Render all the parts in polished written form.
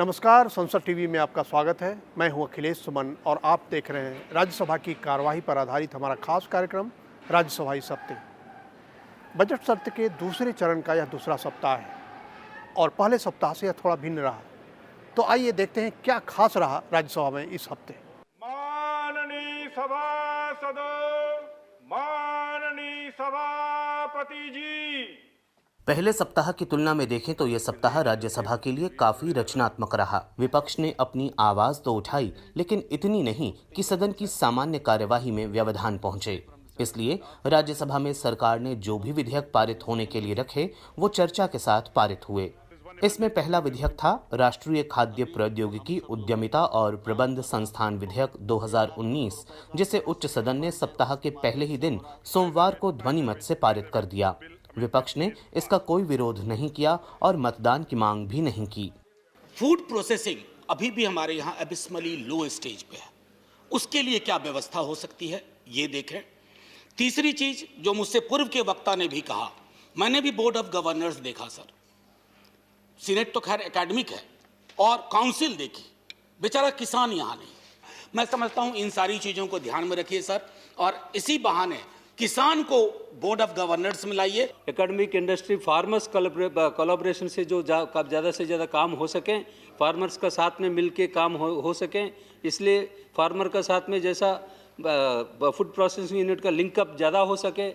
नमस्कार, संसद टीवी में आपका स्वागत है। मैं हूं अखिलेश सुमन और आप देख रहे हैं राज्यसभा की कार्यवाही पर आधारित हमारा खास कार्यक्रम राज्यसभा इस हफ्ते। बजट सत्र के दूसरे चरण का यह दूसरा सप्ताह है और पहले सप्ताह से यह थोड़ा भिन्न रहा। तो आइए देखते हैं क्या खास रहा राज्यसभा में इस हफ्ते। माननीय सभासदों, माननीय सभापति जी। पहले सप्ताह की तुलना में देखें तो यह सप्ताह राज्यसभा के लिए काफी रचनात्मक रहा। विपक्ष ने अपनी आवाज तो उठाई, लेकिन इतनी नहीं कि सदन की सामान्य कार्यवाही में व्यवधान पहुंचे। इसलिए राज्यसभा में सरकार ने जो भी विधेयक पारित होने के लिए रखे, वो चर्चा के साथ पारित हुए। इसमें पहला विधेयक था राष्ट्रीय खाद्य प्रौद्योगिकी उद्यमिता और प्रबंध संस्थान विधेयक 2019, जिसे उच्च सदन ने सप्ताह के पहले ही दिन सोमवार को ध्वनिमत से पारित कर दिया। विपक्ष ने इसका कोई विरोध नहीं किया और मतदान की मांग भी नहीं की। फूड प्रोसेसिंग अभी भी हमारे यहाँ एबिस्मली लो स्टेज पे है, उसके लिए क्या व्यवस्था हो सकती है ये देखें। तीसरी चीज जो मुझसे पूर्व के वक्ता ने भी कहा, मैंने भी बोर्ड ऑफ गवर्नर्स देखा सर, सीनेट तो खैर एकेडमिक है, और काउंसिल देखी, बेचारा किसान यहाँ नहीं। मैं समझता हूँ इन सारी चीजों को ध्यान में रखिए सर, और इसी बहाने किसान को बोर्ड ऑफ गवर्नर्स में लाइए। एकेडमिक इंडस्ट्री फार्मर्स कोलैबोरेशन से जो ज़्यादा से ज़्यादा काम हो सके, फार्मर्स का साथ में मिल के काम हो सके, इसलिए फार्मर का साथ में जैसा फूड प्रोसेसिंग यूनिट का लिंकअप ज़्यादा हो सके।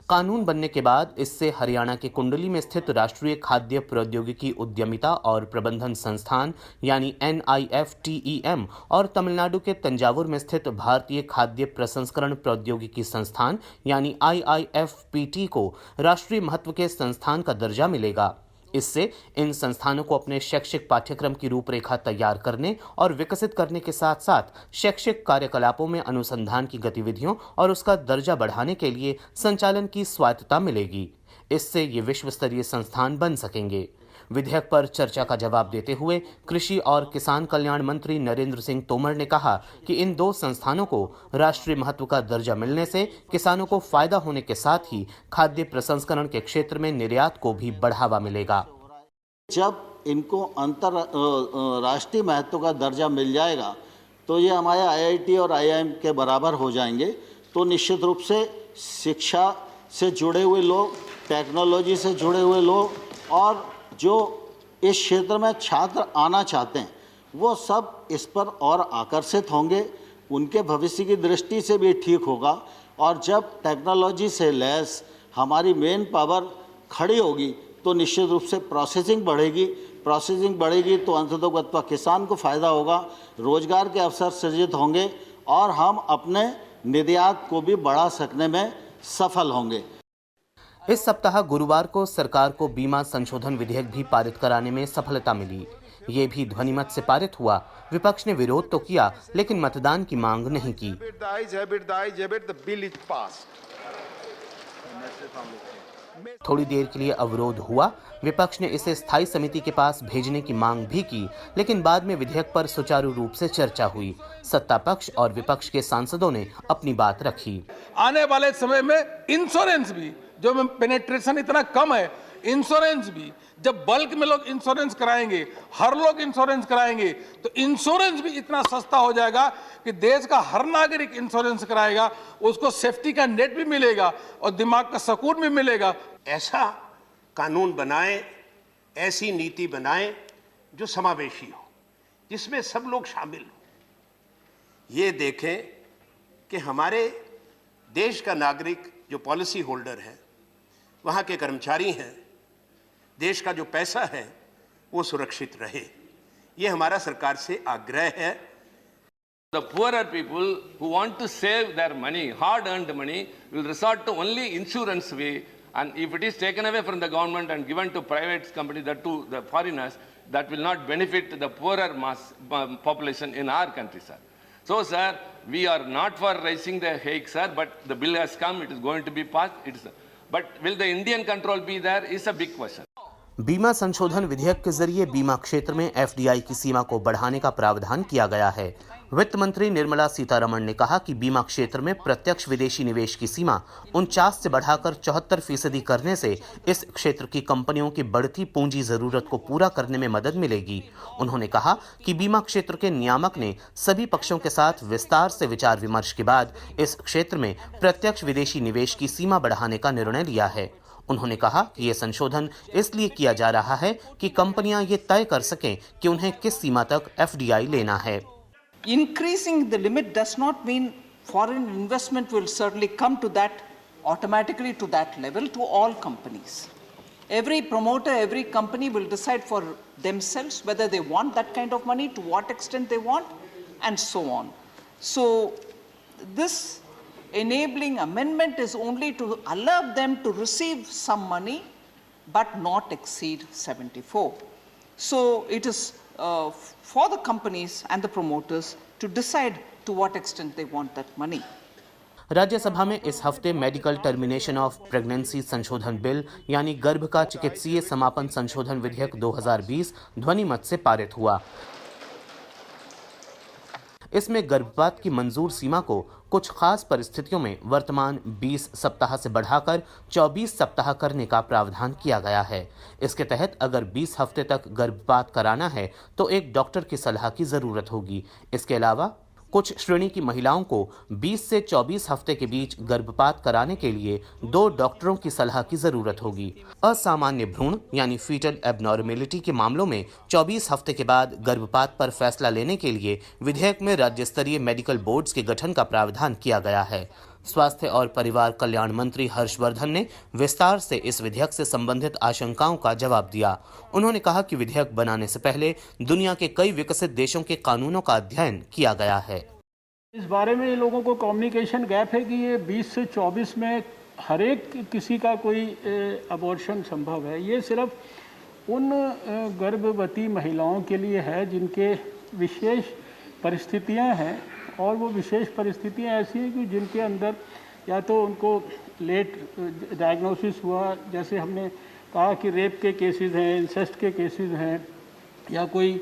कानून बनने के बाद इससे हरियाणा के कुंडली में स्थित राष्ट्रीय खाद्य प्रौद्योगिकी उद्यमिता और प्रबंधन संस्थान यानी NIFTEM और तमिलनाडु के तंजावुर में स्थित भारतीय खाद्य प्रसंस्करण प्रौद्योगिकी संस्थान यानी IIFPT को राष्ट्रीय महत्व के संस्थान का दर्जा मिलेगा। इससे इन संस्थानों को अपने शैक्षिक पाठ्यक्रम की रूपरेखा तैयार करने और विकसित करने के साथ साथ शैक्षिक कार्यकलापों में अनुसंधान की गतिविधियों और उसका दर्जा बढ़ाने के लिए संचालन की स्वायत्तता मिलेगी। इससे ये विश्व स्तरीय संस्थान बन सकेंगे। विधेयक पर चर्चा का जवाब देते हुए कृषि और किसान कल्याण मंत्री नरेंद्र सिंह तोमर ने कहा कि इन दो संस्थानों को राष्ट्रीय महत्व का दर्जा मिलने से किसानों को फायदा होने के साथ ही खाद्य प्रसंस्करण के क्षेत्र में निर्यात को भी बढ़ावा मिलेगा। जब इनको राष्ट्रीय महत्व का दर्जा मिल जाएगा तो ये हमारे IIT और IIM के बराबर हो जाएंगे। तो निश्चित रूप से शिक्षा से जुड़े हुए लोग, टेक्नोलॉजी से जुड़े हुए लोग और जो इस क्षेत्र में छात्र आना चाहते हैं वो सब इस पर और आकर्षित होंगे। उनके भविष्य की दृष्टि से भी ठीक होगा। और जब टेक्नोलॉजी से लैस हमारी मेन पावर खड़ी होगी तो निश्चित रूप से प्रोसेसिंग बढ़ेगी तो अंततः किसान को फ़ायदा होगा, रोजगार के अवसर सृजित होंगे और हम अपने निर्यात को भी बढ़ा सकने में सफल होंगे। इस सप्ताह गुरुवार को सरकार को बीमा संशोधन विधेयक भी पारित कराने में सफलता मिली। ये भी ध्वनिमत से पारित हुआ। विपक्ष ने विरोध तो किया, लेकिन मतदान की मांग नहीं की। थोड़ी देर के लिए अवरोध हुआ। विपक्ष ने इसे स्थायी समिति के पास भेजने की मांग भी की, लेकिन बाद में विधेयक पर सुचारू रूप से चर्चा हुई। सत्ता पक्ष और विपक्ष के सांसदों ने अपनी बात रखी। आने वाले समय में इंश्योरेंस भी, जो में पेनेट्रेशन इतना कम है, इंश्योरेंस भी जब बल्क में लोग इंश्योरेंस कराएंगे, हर लोग इंश्योरेंस कराएंगे, तो इंश्योरेंस भी इतना सस्ता हो जाएगा कि देश का हर नागरिक इंश्योरेंस कराएगा, उसको सेफ्टी का नेट भी मिलेगा और दिमाग का सुकून भी मिलेगा। ऐसा कानून बनाएं, ऐसी नीति बनाएं जो समावेशी हो, जिसमें सब लोग शामिल हो। ये देखें कि हमारे देश का नागरिक जो पॉलिसी होल्डर है, वहाँ के कर्मचारी हैं, देश का जो पैसा है वो सुरक्षित रहे। ये हमारा सरकार से आग्रह है। The poorer people who want to save their money, hard-earned money, will resort to only insurance way, and if it is taken away from the government and given to private companies, that to the foreigners, that will not benefit the poorer mass population in our country, sir. So, sir, we are not for raising the hike, sir, but the bill has come, it is going to be passed. But will the Indian control be there is a big question. बीमा संशोधन विधेयक के जरिए बीमा क्षेत्र में FDI की सीमा को बढ़ाने का प्रावधान किया गया है। वित्त मंत्री निर्मला सीतारमण ने कहा कि बीमा क्षेत्र में प्रत्यक्ष विदेशी निवेश की सीमा 49 से बढ़ाकर 74% करने से इस क्षेत्र की कंपनियों की बढ़ती पूंजी जरूरत को पूरा करने में मदद मिलेगी। उन्होंने कहा कि बीमा क्षेत्र के नियामक ने सभी पक्षों के साथ विस्तार से विचार विमर्श के बाद इस क्षेत्र में प्रत्यक्ष विदेशी निवेश की सीमा बढ़ाने का निर्णय लिया है। उन्होंने कहा कि यह संशोधन इसलिए किया जा रहा है कि कंपनियां ये तय कर सकें कि उन्हें किस सीमा तक एफडीआई लेना है। Increasing the limit does not mean foreign investment will certainly come to that automatically to that level to all companies. Every promoter, every company will decide for themselves whether they want that kind of money, to what extent they want, and so on. So this enabling amendment is only to allow them to receive some money but not exceed 74. So it is for the companies and the promoters to decide to what extent they want that money. Rajya Sabha में इस हफ्ते medical termination of pregnancy संशोधन bill यानी गर्भ का चिकित्सीय समापन संशोधन विधेयक 2020 ध्वनिमत से पारित हुआ। इसमें गर्भपात की मंजूर सीमा को कुछ खास परिस्थितियों में वर्तमान 20 सप्ताह से बढ़ाकर 24 सप्ताह करने का प्रावधान किया गया है। इसके तहत अगर 20 हफ्ते तक गर्भपात कराना है तो एक डॉक्टर की सलाह की जरूरत होगी। इसके अलावा कुछ श्रेणी की महिलाओं को 20 से 24 हफ्ते के बीच गर्भपात कराने के लिए 2 डॉक्टरों की सलाह की जरूरत होगी। असामान्य भ्रूण यानी फीटल एबनॉर्मेलिटी के मामलों में 24 हफ्ते के बाद गर्भपात पर फैसला लेने के लिए विधेयक में राज्य स्तरीय मेडिकल बोर्ड्स के गठन का प्रावधान किया गया है। स्वास्थ्य और परिवार कल्याण मंत्री हर्षवर्धन ने विस्तार से इस विधेयक से संबंधित आशंकाओं का जवाब दिया। उन्होंने कहा कि विधेयक बनाने से पहले दुनिया के कई विकसित देशों के कानूनों का अध्ययन किया गया है। इस बारे में लोगों को कम्युनिकेशन गैप है कि ये 20 से 24 में हर एक किसी का कोई अबॉर्शन संभव है। ये सिर्फ उन गर्भवती महिलाओं के लिए है जिनके विशेष परिस्थितियां हैं, और वो विशेष परिस्थितियां ऐसी हैं कि जिनके अंदर या तो उनको लेट डायग्नोसिस हुआ, जैसे हमने कहा कि रेप के केसेस हैं, इंसेस्ट के केसेस हैं, या कोई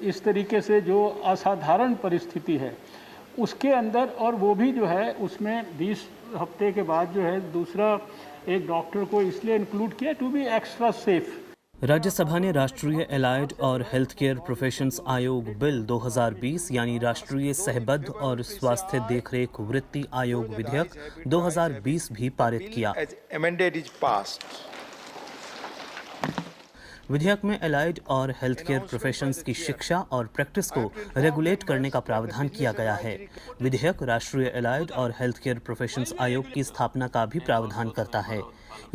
इस तरीके से जो असाधारण परिस्थिति है उसके अंदर, और वो भी जो है उसमें 20 हफ्ते के बाद जो है दूसरा एक डॉक्टर को इसलिए इंक्लूड किया to be extra safe. Rajya Sabha ने राष्ट्रीय एलाइड और हेल्थ केयर प्रोफेशंस आयोग बिल 2020 यानी राष्ट्रीय सहबद्ध और स्वास्थ्य देखरेख वृत्ति आयोग विधेयक 2020 भी पारित किया। विधेयक में एलाइड और हेल्थ केयर प्रोफेशंस की शिक्षा और प्रैक्टिस को रेगुलेट करने का प्रावधान किया गया है। विधेयक राष्ट्रीय एलाइड और हेल्थ केयर प्रोफेशंस आयोग की स्थापना का भी प्रावधान करता है।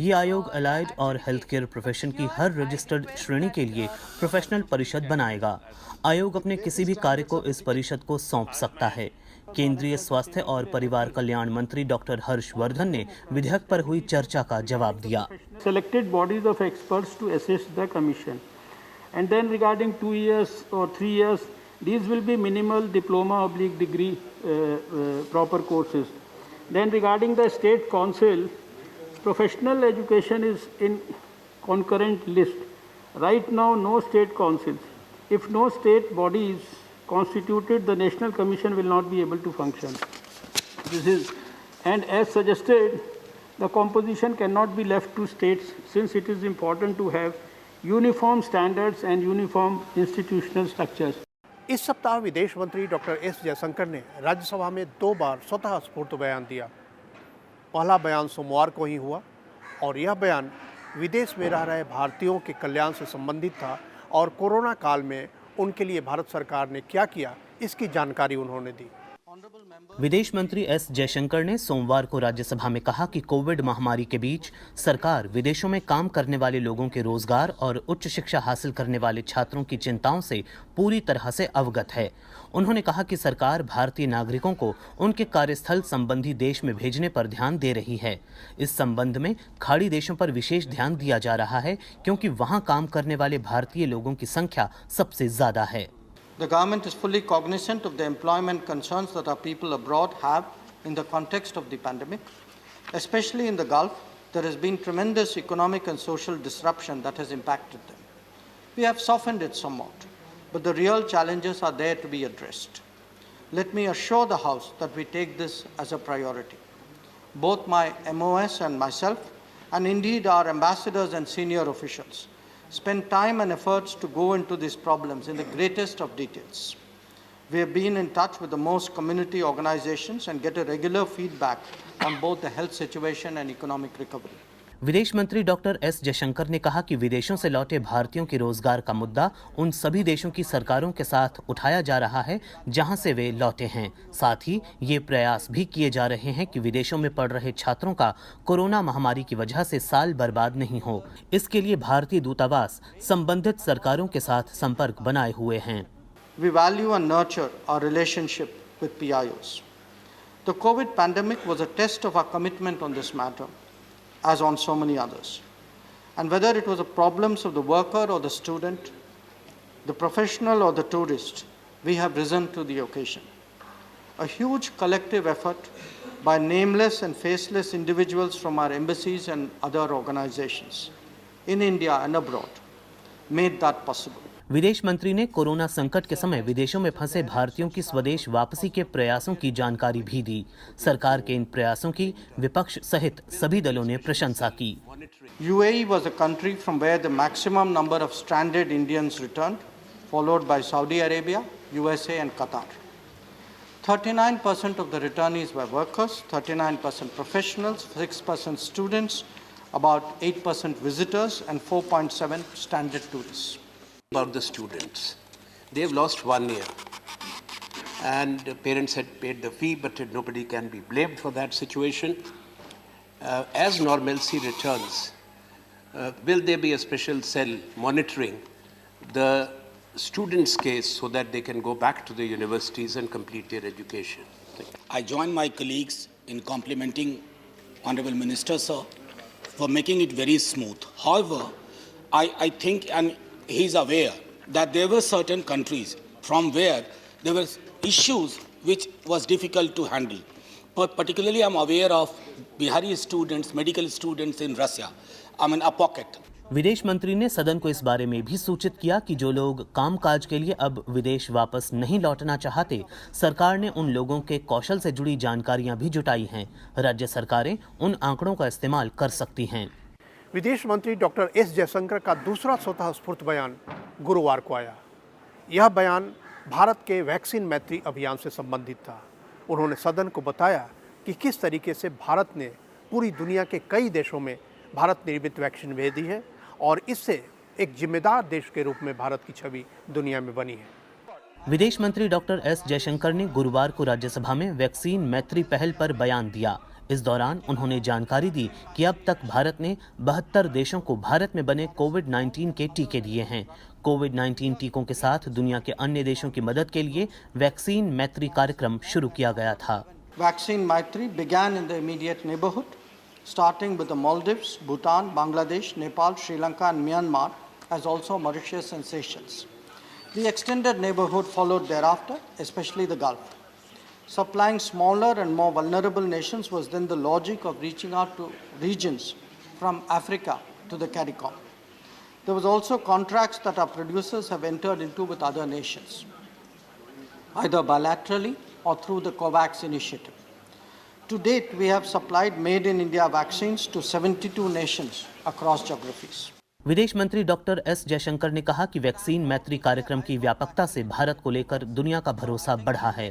ये आयोग एलाइड और हेल्थ केयर प्रोफेशन की हर रजिस्टर्ड श्रेणी के लिए प्रोफेशनल परिषद बनाएगा। आयोग अपने किसी भी कार्य को इस परिषद को सौंप सकता है। केंद्रीय स्वास्थ्य और परिवार कल्याण मंत्री डॉक्टर हर्षवर्धन ने विधेयक पर हुई चर्चा का जवाब दिया। Selected bodies of experts to assist the commission, and then regarding 2 years or 3 years, these will be minimal diploma/degree proper courses. Then regarding the state council, professional education is in concurrent list. Right now, no state councils. If no state body is constituted, the National Commission will not be able to function. And as suggested, the composition cannot be left to states, since it is important to have uniform standards and uniform institutional structures. इस सप्ताह विदेश मंत्री doctor S Jaishankar ने राज्यसभा में 2 बार स्वतः स्फूर्त बयान दिया। पहला बयान सोमवार को ही हुआ और यह बयान विदेश में रह रहे भारतीयों के कल्याण से संबंधित था और कोरोना काल में उनके लिए भारत सरकार ने क्या किया इसकी जानकारी उन्होंने दी। विदेश मंत्री एस जयशंकर ने सोमवार को राज्यसभा में कहा कि कोविड महामारी के बीच सरकार विदेशों में काम करने वाले लोगों के रोजगार और उच्च शिक्षा हासिल करने वाले छात्रों की चिंताओं से पूरी तरह से अवगत है। उन्होंने कहा कि सरकार भारतीय नागरिकों को उनके कार्यस्थल संबंधी देश में भेजने पर ध्यान दे रही है। इस संबंध में खाड़ी देशों पर विशेष ध्यान दिया जा रहा है क्योंकि वहां काम करने वाले भारतीय लोगों की संख्या सबसे ज्यादा है। The government is fully cognizant of the employment concerns that our people abroad have in the context of the pandemic, especially in the Gulf, there has been tremendous economic and social disruption that has impacted them. We have softened it somewhat, but the real challenges are there to be addressed. Let me assure the House that we take this as a priority. Both my MOS and myself, and indeed our ambassadors and senior officials, spend time and efforts to go into these problems in the greatest of details. We have been in touch with the most community organizations and get a regular feedback on both the health situation and economic recovery. विदेश मंत्री doctor S Jaishankar ने कहा कि विदेशों से लौटे भारतीयों के रोजगार का मुद्दा उन सभी देशों की सरकारों के साथ उठाया जा रहा है जहां से वे लौटे हैं। साथ ही ये प्रयास भी किए जा रहे हैं कि विदेशों में पढ़ रहे छात्रों का कोरोना महामारी की वजह से साल बर्बाद नहीं हो। इसके लिए भारतीय दूतावास संबंधित सरकारों के साथ संपर्क बनाए हुए हैं। We value and nurture our relationship with PIOs. The COVID pandemic was a test of our commitment on this matter, as on so many others. And whether it was the problems of the worker or the student, the professional or the tourist, we have risen to the occasion. A huge collective effort by nameless and faceless individuals from our embassies and other organizations in India and abroad made that possible. विदेश मंत्री ने corona संकट के समय विदेशों में फंसे भारतीयों की स्वदेश वापसी के प्रयासों की जानकारी भी दी। सरकार के इन प्रयासों की विपक्ष सहित सभी दलों ने प्रशंसा की। UAE was a country from where the maximum number of stranded Indians returned, followed by Saudi Arabia, USA and Qatar. 39% of the returnees were workers, 39% professionals, 6% students, about 8% visitors and 4.7% standard tourists. About the students, they've lost 1 year, and parents had paid the fee, but nobody can be blamed for that situation. As normalcy returns, will there be a special cell monitoring the students' case so that they can go back to the universities and complete their education? I join my colleagues in complimenting Honorable Minister, sir, for making it very smooth. However, I think, and he's aware, that there were certain countries from where there were issues which was difficult to handle. But particularly I'm aware of Bihari students, medical students in Russia. I'm in a pocket. विदेश मंत्री ने सदन को इस बारे में भी सूचित किया कि जो लोग कामकाज के लिए अब विदेश वापस नहीं लौटना चाहते, सरकार ने उन लोगों के कौशल से जुड़ी जानकारियां भी जुटाई हैं। राज्य सरकारें उन आंकड़ों का इस्तेमाल कर सकती हैं। विदेश मंत्री डॉक्टर एस जयशंकर का दूसरा स्वतः स्फूर्त बयान गुरुवार को आया। यह बयान भारत के वैक्सीन मैत्री अभियान से संबंधित था। उन्होंने सदन को बताया कि किस तरीके से भारत ने पूरी दुनिया के कई देशों में भारत निर्मित वैक्सीन भेज दी है और इससे एक जिम्मेदार देश के रूप में भारत की छवि दुनिया में बनी है। विदेश मंत्री डॉक्टर एस जयशंकर ने गुरुवार को राज्यसभा में वैक्सीन मैत्री पहल पर बयान दिया। इस दौरान उन्होंने जानकारी दी कि अब तक भारत ने 72 देशों को भारत में बने कोविड-19 के टीके दिए हैं। कोविड-19 टीकों के साथ दुनिया के अन्य देशों की मदद के लिए वैक्सीन मैत्री कार्यक्रम शुरू किया गया था। Vaccine Maitri began in the immediate neighborhood, starting with the Maldives, Bhutan, Bangladesh, Nepal, Sri Lanka and Myanmar, as also Mauritius and Seychelles. The extended neighborhood followed thereafter, especially the Gulf. Supplying smaller and more vulnerable nations was then the logic of reaching out to regions from Africa to the CARICOM. There was also contracts that our producers have entered into with other nations, either bilaterally or through the COVAX initiative. To date, we have supplied made in India vaccines to 72 nations across geographies. विदेश मंत्री doctor S Jaishankar ने कहा कि vaccine मैत्री कार्यक्रम की व्यापकता से भारत को लेकर दुनिया का भरोसा बढ़ा है।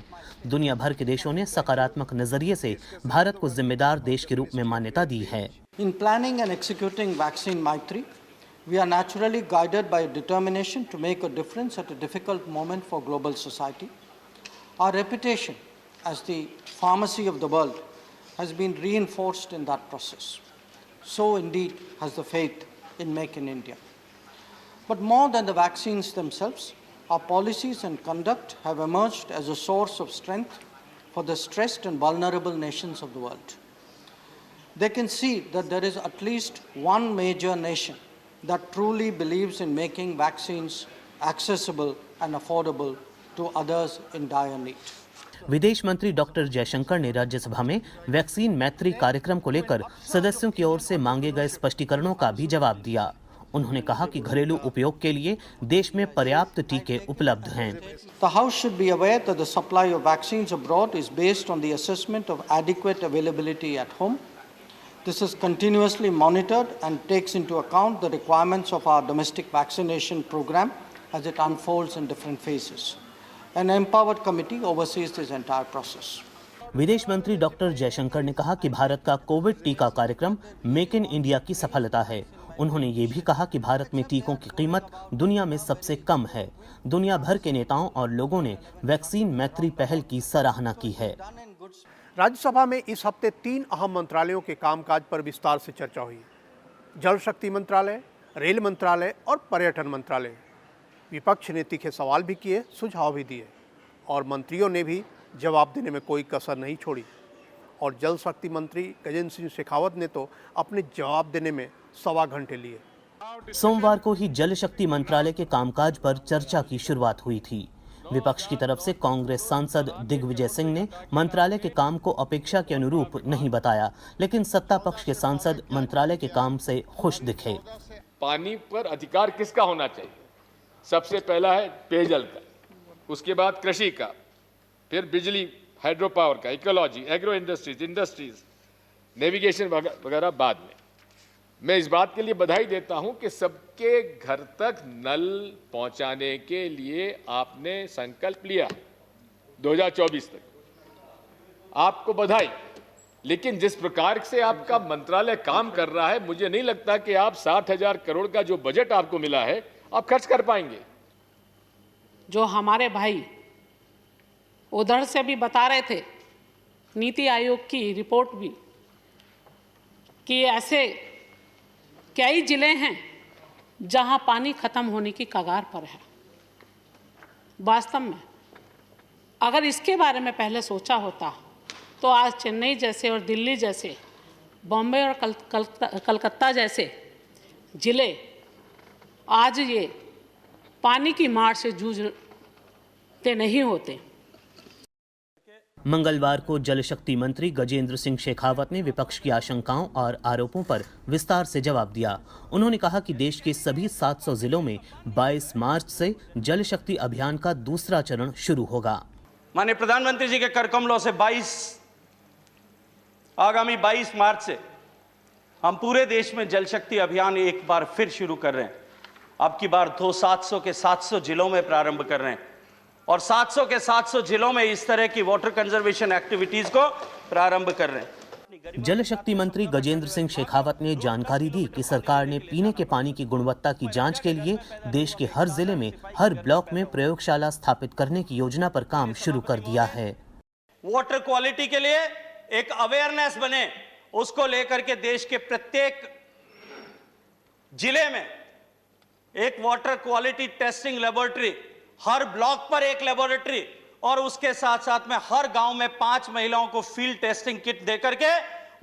दुनिया भर के देशों ने सकारात्मक नजरिए से भारत को जिम्मेदार देश के रूप में मान्यता दी है। In planning and executing Vaccine Maitri, we are naturally guided by a determination to make a difference at a difficult moment for global society. Our reputation as the pharmacy of the world has been reinforced in that process. So indeed has the faith in Make in India. But more than the vaccines themselves, our policies and conduct have emerged as a source of strength for the stressed and vulnerable nations of the world. They can see that there is at least one major nation that truly believes in making vaccines accessible and affordable to others in dire need. विदेश मंत्री doctor Jaishankar ने राज्यसभा में vaccine मैत्री कार्यक्रम को लेकर सदस्यों की ओर से मांगे गए स्पष्टीकरणों का भी जवाब दिया। उन्होंने कहा कि घरेलू उपयोग के लिए देश में पर्याप्त टीके उपलब्ध हैं। The House should be aware that the supply of vaccines abroad is based on the assessment of adequate availability at home. This is continuously monitored and takes into account the requirements of our domestic vaccination program as it unfolds in different phases. An empowered committee oversees this entire process. विदेश मंत्री doctor Jaishankar ने कहा कि भारत का Covid टीका कार्यक्रम make in India की सफलता है। उन्होंने ये भी कहा कि भारत में टीकों की कीमत दुनिया में सबसे कम है। दुनिया भर के नेताओं और लोगों ने वैक्सीन मैत्री पहल की सराहना की है। राज्यसभा में इस हफ्ते 3 अहम मंत्रालयों के कामकाज पर विस्तार से चर्चा हुई। जल शक्ति मंत्रालय, रेल मंत्रालय और पर्यटन मंत्रालय। विपक्ष ने तीखे सवाल भी किए, सुझाव भी दिए और मंत्रियों ने भी जवाब देने में कोई कसर नहीं छोड़ी। और जल शक्ति मंत्री गजेंद्र सिंह शेखावत ने तो अपने जवाब देने में 1.25 घंटे लिए। सोमवार को ही जल शक्ति मंत्रालय के कामकाज पर चर्चा की शुरुआत हुई थी। विपक्ष की तरफ से कांग्रेस सांसद दिग्विजय सिंह ने मंत्रालय के काम को अपेक्षा के अनुरूप नहीं बताया, लेकिन सत्ता पक्ष के सांसद मंत्रालय के काम से खुश दिखे। पानी पर अधिकार किसका होना चाहिए? सबसे पहला है पेयजल का, उसके बाद कृषि का, फिर बिजली हाइड्रो पावर का, इकोलॉजी, एग्रो इंडस्ट्रीज, नेविगेशन वगैरह बाद में। मैं इस बात के लिए बधाई देता हूं कि सबके घर तक नल पहुंचाने के लिए आपने संकल्प लिया 2024 तक। आपको बधाई। लेकिन जिस प्रकार से आपका मंत्रालय काम कर रहा है, मुझे नहीं लगता कि आप 60,000 करोड़ का जो बजट आपको मिला है आप खर्च कर पाएंगे। जो हमारे भाई उधर से भी बता रहे थे, नीति आयोग की रिपोर्ट भी, कि ऐसे कई जिले हैं जहां पानी खत्म होने की कगार पर है। वास्तव में अगर इसके बारे में पहले सोचा होता तो आज चेन्नई जैसे और दिल्ली जैसे, बॉम्बे और कलकत्ता जैसे जिले आज ये पानी की मार से जूझते नहीं होते। मंगलवार को जल शक्ति मंत्री गजेंद्र सिंह शेखावत ने विपक्ष की आशंकाओं और आरोपों पर विस्तार से जवाब दिया। उन्होंने कहा कि देश के सभी 700 जिलों में 22 मार्च से जल शक्ति अभियान का दूसरा चरण शुरू होगा। माननीय प्रधानमंत्री जी के करकमलों से आगामी 22 मार्च से हम पूरे देश में जल शक्ति अभियान एक बार फिर शुरू कर रहे हैं। अब की बार 700 के 700 जिलों में प्रारंभ कर रहे हैं और 700 के 700 जिलों में इस तरह की वाटर कंजर्वेशन एक्टिविटीज को प्रारंभ कर रहे हैं। जल शक्ति मंत्री गजेंद्र सिंह शेखावत ने जानकारी दी कि सरकार ने पीने के पानी की गुणवत्ता की जांच के लिए देश के हर जिले में हर ब्लॉक में प्रयोगशाला स्थापित करने की योजना पर काम शुरू कर दिया है। वाटर क्वालिटी के लिए एक अवेयरनेस बने, उसको लेकर के देश के प्रत्येक जिले में एक वाटर क्वालिटी टेस्टिंग लेबोरेटरी, हर ब्लॉक पर एक लेबोरेटरी और उसके साथ साथ में हर गांव में 5 महिलाओं को फील्ड टेस्टिंग किट देकर के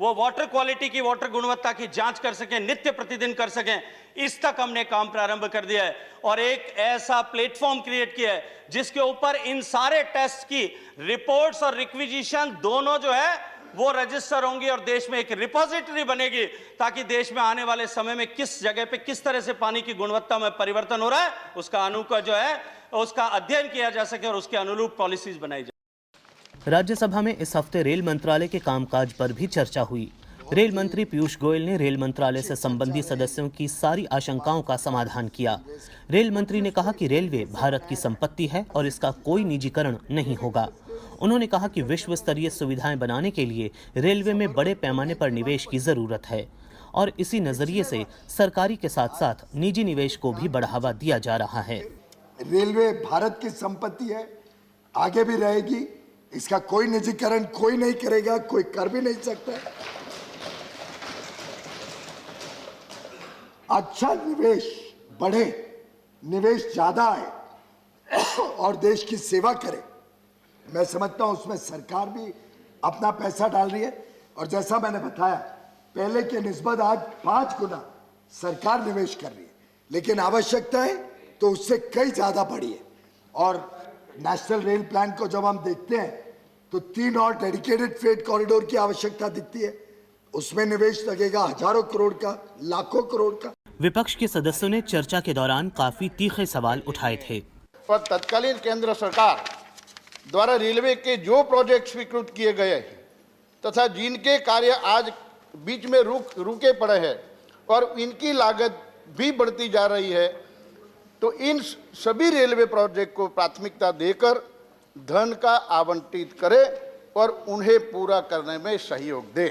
वो वाटर क्वालिटी की, वाटर गुणवत्ता की जांच कर सकें, नित्य प्रतिदिन कर सकें। इस तक हमने काम प्रारंभ कर दिया है और एक ऐसा प्लेटफॉर्म क्रिएट किया है जिसके ऊपर इन सारे टेस्ट की रिपोर्ट्स और रिक्विजिशन दोनों जो है वो रजिस्टर होंगी और देश में एक रिपोजिटरी बनेगी, ताकि देश में आने वाले समय में किस जगह पे किस तरह से पानी की गुणवत्ता में परिवर्तन हो रहा है उसका उसका अध्ययन किया जा सके और उसके अनुरूप पॉलिसीज बनाई जाए। राज्यसभा में इस हफ्ते रेल मंत्रालय के कामकाज पर भी चर्चा हुई। रेल मंत्री पीयूष गोयल ने रेल मंत्रालय से संबंधित सदस्यों की सारी आशंकाओं का समाधान किया। रेल मंत्री ने कहा कि रेलवे भारत की संपत्ति है और इसका कोई निजीकरण नहीं होगा। उन्होंने कहा कि विश्व स्तरीय सुविधाएं बनाने के लिए रेलवे में बड़े पैमाने पर निवेश की जरूरत है और इसी नजरिए से सरकारी के साथ साथ निजी निवेश को भी बढ़ावा दिया जा रहा है। रेलवे भारत की संपत्ति है, आगे भी रहेगी, इसका कोई निजीकरण कोई नहीं करेगा, कोई कर भी नहीं सकता। अच्छा निवेश बढ़े, निवेश ज्यादा आए और देश की सेवा करे, मैं समझता हूं उसमें सरकार भी अपना पैसा डाल रही है और जैसा मैंने बताया पहले के निस्बत आज 5 गुना सरकार निवेश कर रही है, लेकिन आवश्यकता है तो उससे कई ज्यादा बढ़ी है। और नेशनल रेल प्लान को जब हम देखते हैं तो 3 और डेडिकेटेड फ्रेट कॉरिडोर की आवश्यकता दिखती है। उसमें निवेश लगेगा हजारों करोड़ का, लाखों करोड़ का। विपक्ष के सदस्यों ने चर्चा के दौरान काफी तीखे सवाल उठाए थे। पर तत्कालीन केंद्र सरकार द्वारा रेलवे के जो प्रोजेक्ट स्वीकृत किए गए तथा जिनके कार्य आज बीच में रुके पड़े हैं और इनकी लागत भी बढ़ती जा रही है, तो इन सभी रेलवे प्रोजेक्ट को प्राथमिकता देकर धन का आवंटित करें और उन्हें पूरा करने में सहयोग दें।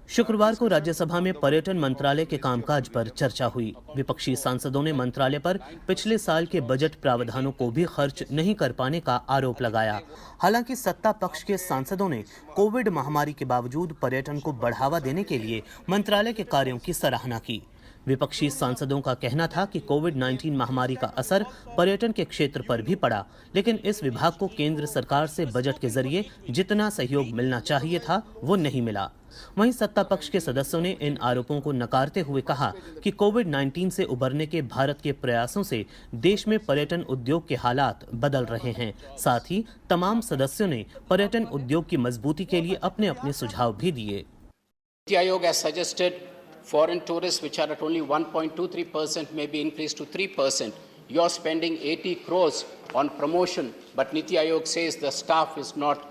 शुक्रवार को राज्यसभा में पर्यटन मंत्रालय के कामकाज पर चर्चा हुई। विपक्षी सांसदों ने मंत्रालय पर पिछले साल के बजट प्रावधानों को भी खर्च नहीं कर पाने का आरोप लगाया। हालांकि सत्ता पक्ष के सांसदों ने कोविड महामारी के बावजूद पर्यटन को बढ़ावा देने के लिए मंत्रालय के कार्यों की सराहना की। विपक्षी सांसदों का कहना था कि कोविड-19 महामारी का असर पर्यटन के क्षेत्र पर भी पड़ा, लेकिन इस विभाग को केंद्र सरकार से बजट के जरिए जितना सहयोग मिलना चाहिए था वो नहीं मिला। वहीं सत्ता पक्ष के सदस्यों ने इन आरोपों को नकारते हुए कहा कि कोविड-19 से उबरने के भारत के प्रयासों से देश में पर्यटन उद्योग के हालात बदल रहे हैं। साथ ही तमाम सदस्यों ने पर्यटन उद्योग की मजबूती के लिए अपने अपने सुझाव भी दिए। NITI Aayog has suggested foreign tourists, which are at only 1.23%, may be increased to 3%. You are spending 80 crores on promotion, but Niti Aayog says the staff is not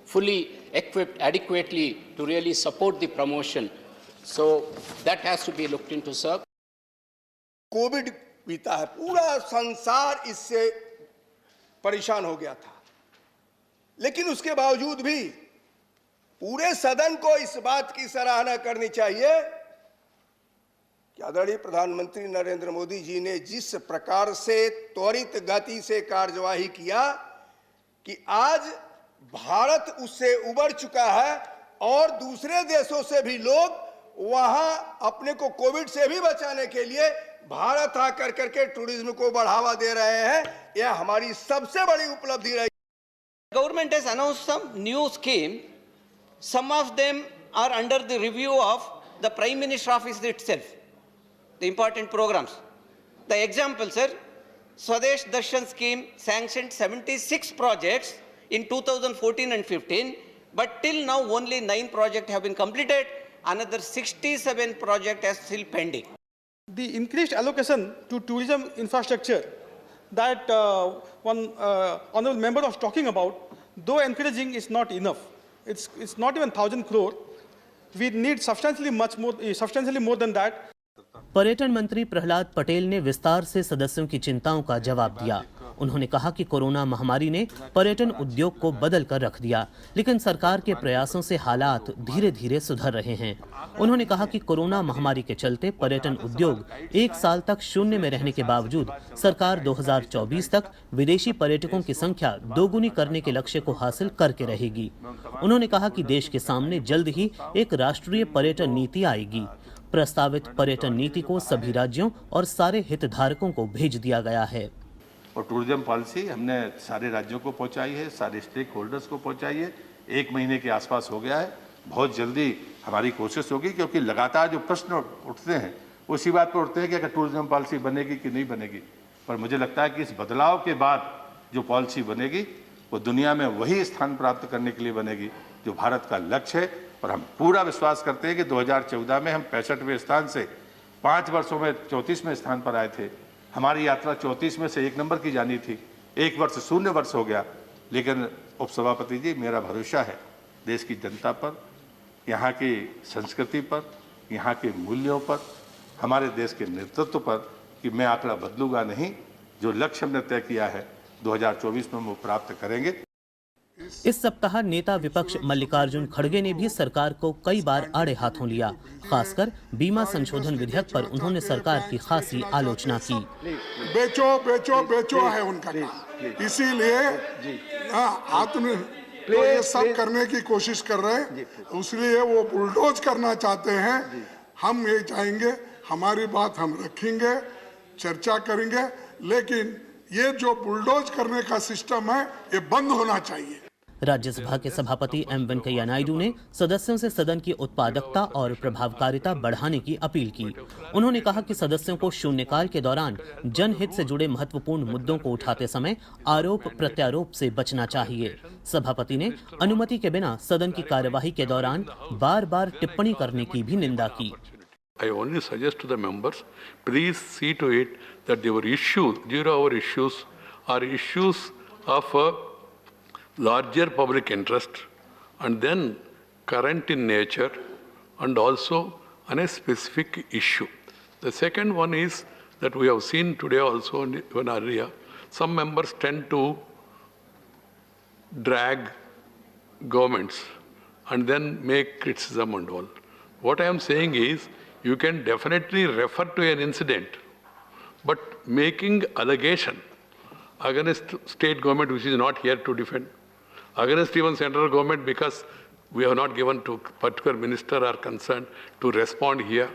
fully equipped adequately to really support the promotion. So that has to be looked into, sir. Covid बीता है, पूरा संसार इससे परेशान हो गया था, लेकिन उसके बावजूद भी पूरे सदन को इस बात की सराहना करनी चाहिए कि आदरणीय प्रधानमंत्री नरेंद्र मोदी जी ने जिस प्रकार से त्वरित गति से कार्यवाही किया कि आज भारत उससे उबर चुका है और दूसरे देशों से भी लोग वहां अपने को कोविड से भी बचाने के लिए भारत आकर करके टूरिज्म को बढ़ावा दे रहे हैं। यह हमारी सबसे बड़ी उपलब्धि रही। Government has announced some new scheme. Some of them are under the review of the Prime Minister office itself. The important programs. The example, sir, Swadesh Darshan scheme sanctioned 76 projects in 2014 and 15, but till now only 9 projects have been completed. Another 67 projects are still pending. The increased allocation to tourism infrastructure that one honorable member was talking about, though encouraging, is not enough. It's not even 1,000 crore. We need substantially more than that. पर्यटन मंत्री प्रहलाद पटेल ने विस्तार से सदस्यों की चिंताओं का जवाब दिया। उन्होंने कहा कि कोरोना महामारी ने पर्यटन उद्योग को बदल कर रख दिया, लेकिन सरकार के प्रयासों से हालात धीरे धीरे सुधर रहे हैं। उन्होंने कहा कि कोरोना महामारी के चलते पर्यटन उद्योग 1 साल तक शून्य में रहने के बावजूद सरकार 2024 तक विदेशी पर्यटकों की संख्या दोगुनी करने के लक्ष्य को हासिल करके रहेगी। उन्होंने कहा कि देश के सामने जल्द ही एक राष्ट्रीय पर्यटन नीति आएगी। प्रस्तावित पर्यटन नीति को सभी राज्यों और सारे हितधारकों को भेज दिया गया है। और टूरिज्म पॉलिसी हमने सारे राज्यों को पहुंचाई है, सारे स्टेक होल्डर्स को पहुंचाई है। 1 महीने के आसपास हो गया है। बहुत जल्दी हमारी कोशिश होगी, क्योंकि लगातार जो प्रश्न उठते हैं उसी बात पर उठते हैं कि अगर टूरिज्म पॉलिसी बनेगी कि नहीं बनेगी। पर मुझे लगता है कि इस बदलाव के बाद जो पॉलिसी बनेगी वो दुनिया में वही स्थान प्राप्त करने के लिए बनेगी जो भारत का लक्ष्य है। और हम पूरा विश्वास करते हैं कि 2014 में हम 65वें स्थान से 5 वर्षों में 34वें स्थान पर आए थे। हमारी यात्रा 34 में से 1 नंबर की जानी थी। 1 वर्ष 0 वर्ष हो गया, लेकिन उपसभापति जी, मेरा भरोसा है देश की जनता पर, यहाँ की संस्कृति पर, यहाँ के मूल्यों पर, हमारे देश के नेतृत्व पर कि मैं आंकड़ा बदलूंगा नहीं। जो लक्ष्य हमने तय किया है 2024 में वो प्राप्त करेंगे। इस सप्ताह नेता विपक्ष मल्लिकार्जुन खड़गे ने भी सरकार को कई बार आड़े हाथों लिया। खासकर बीमा संशोधन विधेयक पर उन्होंने सरकार की खासी आलोचना की। बेचो बेचो बेचो है उनका काम, इसीलिए आत्म तो ये सब करने की कोशिश कर रहे हैं, इसलिए वो बुलडोज करना चाहते हैं। हम ये चाहेंगे, हमारी बात हम रखेंगे, चर्चा करेंगे, लेकिन ये जो बुलडोज करने का सिस्टम है ये बंद होना चाहिए। राज्यसभा के सभापति एम वेंकैया नायडू ने सदस्यों से सदन की उत्पादकता और प्रभावकारिता बढ़ाने की अपील की। उन्होंने कहा कि सदस्यों को शून्यकाल के दौरान जनहित से जुड़े महत्वपूर्ण मुद्दों को उठाते समय आरोप प्रत्यारोप से बचना चाहिए। सभापति ने अनुमति के बिना सदन की कार्यवाही के दौरान बार-बार टिप्पणी करने की भी निंदा की। I only suggest to the members, please see to it that your issues, 0-hour issues, are issues of a larger public interest and then current in nature and also on a specific issue. The second one is that we have seen today also in an area, some members tend to drag governments and then make criticism and all. What I am saying is, you can definitely refer to an incident, but making allegation against state government which is not here to defend, against even central government because we have not given to particular minister or concerned to respond here,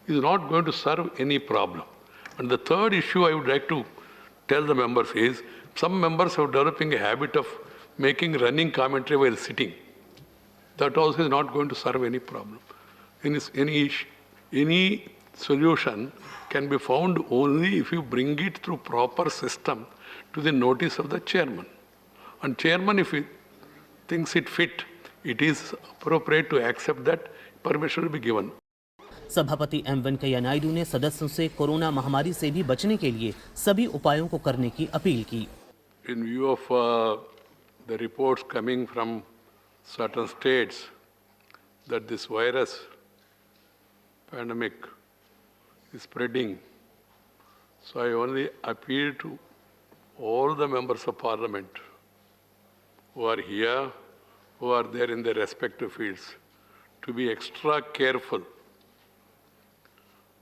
is not going to serve any problem. And the third issue I would like to tell the members is, some members are developing a habit of making running commentary while sitting. That also is not going to serve any problem. Any solution can be found only if you bring it through proper system to the notice of the chairman. And chairman, if he thinks it fit, it is appropriate to accept that, permission will be given. सभापति M Venkaiah Naidu ने सदस्यों से corona महामारी से भी बचने के लिए सभी उपायों को करने की अपील की। In view of the reports coming from certain states that this virus pandemic is spreading, so I only appeal to all the members of parliament who are here, who are there in their respective fields, to be extra careful.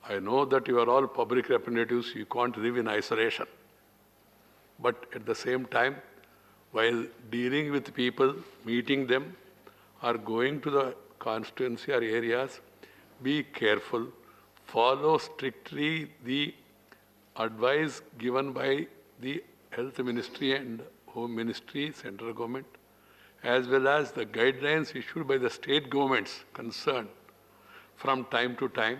I know that you are all public representatives, you can't live in isolation. But at the same time, while dealing with people, meeting them, or going to the constituency or areas, be careful, follow strictly the advice given by the Health Ministry and Home Ministry, central government, as well as the guidelines issued by the state governments concerned from time to time,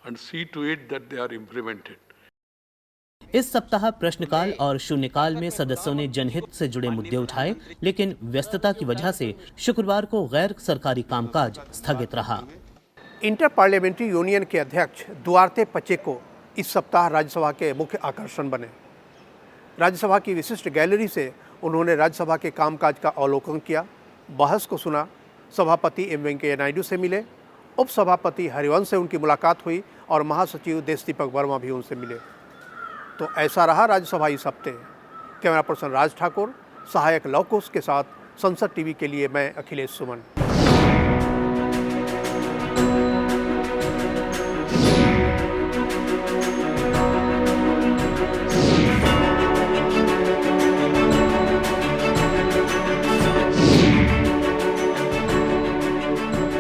and see to it that they are implemented. इस सप्ताह प्रश्नकाल और शून्यकाल में सदस्यों ने जनहित से जुड़े मुद्दे उठाए, लेकिन व्यस्तता की वजह से शुक्रवार को गैर सरकारी कामकाज स्थगित रहा। इंटर पार्लियामेंट्री यूनियन के अध्यक्ष दुआर्ते पचेको इस सप्ताह राज्यसभा के मुख्य आकर्षण बने। राज्यसभा की विशिष्ट गैलरी से उन्होंने राज्यसभा के कामकाज का अवलोकन किया, बहस को सुना, सभापति एम वेंकैया नायडू से मिले, उपसभापति हरिवंश से उनकी मुलाकात हुई और महासचिव देश दीपक वर्मा भी उनसे मिले। तो ऐसा रहा राज्यसभा इस हफ्ते। कैमरा पर्सन राज ठाकुर, सहायक लवकुश के साथ संसद टीवी के लिए मैं अखिलेश सुमन।